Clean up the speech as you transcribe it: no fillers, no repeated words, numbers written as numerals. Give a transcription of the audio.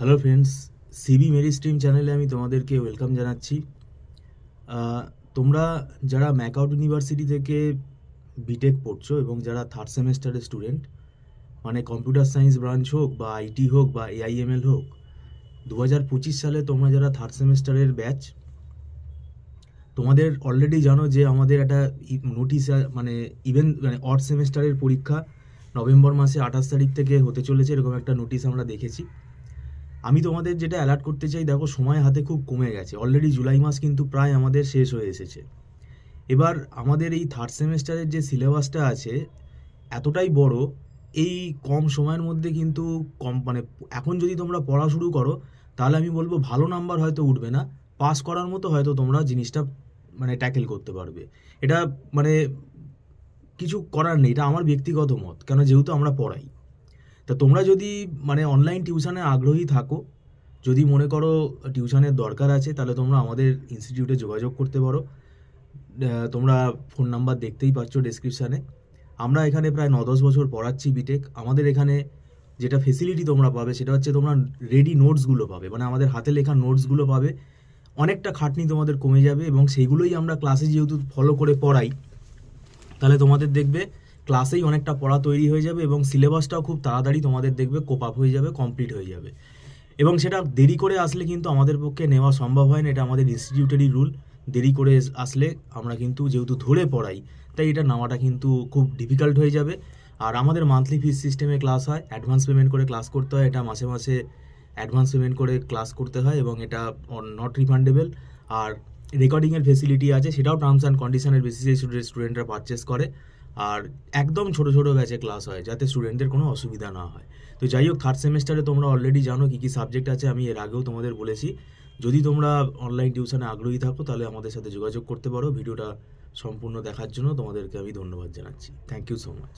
Hello friends, সিবি Mary stream চ্যানেলে আমি তোমাদেরকে ওয়েলকাম জানাচ্ছি। তোমরা যারা ম্যাকআউট ইউনিভার্সিটি থেকে বিটেক পড়ছো এবং যারা থার্ড সেমেস্টারের স্টুডেন্ট, মানে কম্পিউটার সায়েন্স ব্রাঞ্চ হোক বা আইটি হোক বা এআইএমএল হোক, 2025 সালে তোমরা যারা থার্ড সেমেস্টারের ব্যাচ, তোমাদের অলরেডি জানো যে আমাদের একটা নোটিশ, মানে অড সেমেস্টারের পরীক্ষা নভেম্বর মাসে 28 তারিখ থেকে হতে চলেছে, এরকম একটা নোটিশ আমরা দেখেছি। আমি তোমাদের যেটা অ্যালার্ট করতে চাই, দেখো সময় হাতে খুব কমে গেছে, অলরেডি জুলাই মাস কিন্তু প্রায় আমাদের শেষ হয়ে এসেছে। এবার আমাদের এই থার্ড সেমেস্টারের যে সিলেবাসটা আছে এতটাই বড়, এই কম সময়ের মধ্যে কিন্তু মানে এখন যদি তোমরা পড়া শুরু করো তাহলে আমি বলবো ভালো নাম্বার হয়তো উঠবে না, পাস করার মতো হয়তো তোমরা জিনিসটা মানে ট্যাকেল করতে পারবে। এটা মানে কিছু করার নেই, এটা আমার ব্যক্তিগত মত, কেন যেহেতু আমরা পড়াই। তা তোমরা যদি মানে অনলাইন টিউশনে আগ্রহী থাকো, যদি মনে করো টিউশনের দরকার আছে, তাহলে তোমরা আমাদের ইনস্টিটিউটে যোগাযোগ করতে পারো। তোমরা ফোন নাম্বার দেখতেই পাচ্ছ ডেসক্রিপশানে। আমরা এখানে প্রায় 9-10 বছর পড়াচ্ছি বিটেক। আমাদের এখানে যেটা ফেসিলিটি তোমরা পাবে সেটা হচ্ছে তোমরা রেডি নোটসগুলো পাবে, মানে আমাদের হাতে লেখা নোটসগুলো পাবে। অনেকটা খাটনি তোমাদের কমে যাবে এবং সেইগুলোই আমরা ক্লাসে যেহেতু ফলো করে পড়াই, তাহলে তোমাদের দেখবে ক্লাসেই অনেকটা পড়া তৈরি হয়ে যাবে এবং সিলেবাসটাও খুব তাড়াতাড়ি তোমাদের দেখবে কোপ আপ হয়ে যাবে, কমপ্লিট হয়ে যাবে। এবং সেটা দেরি করে আসলে কিন্তু আমাদের পক্ষে নেওয়া সম্ভব হয় না, এটা আমাদের ইনস্টিটিউটেরই রুল। দেরি করে আসলে আমরা কিন্তু যেহেতু ধরে পড়াই, তাই এটা নেওয়াটা কিন্তু খুব ডিফিকাল্ট হয়ে যাবে। আর আমাদের মান্থলি ফিস সিস্টেমে ক্লাস হয়, অ্যাডভান্স পেমেন্ট করে ক্লাস করতে হয়, এটা মাসে মাসে অ্যাডভান্স পেমেন্ট করে ক্লাস করতে হয় এবং এটা নট রিফান্ডেবল। আর রেকর্ডিংয়ের ফেসিলিটি আছে, সেটাও টার্মস অ্যান্ড কন্ডিশনের বেসিসে স্টুডেন্টরা পারচেস করে। আর একদম ছোট ছোট ব্যাচে ক্লাস হয় যাতে স্টুডেন্টদের কোনো অসুবিধা না হয়। তো যাই হোক, থার্ড সেমেস্টারে তোমরা অলরেডি জানো কী কী সাবজেক্ট আছে, আমি এর আগেও তোমাদের বলেছি। যদি তোমরা অনলাইন টিউশনে আগ্রহী থাকো তাহলে আমাদের সাথে যোগাযোগ করতে পারো। ভিডিওটা সম্পূর্ণ দেখার জন্য তোমাদেরকে আমি ধন্যবাদ জানাচ্ছি। Thank you so much.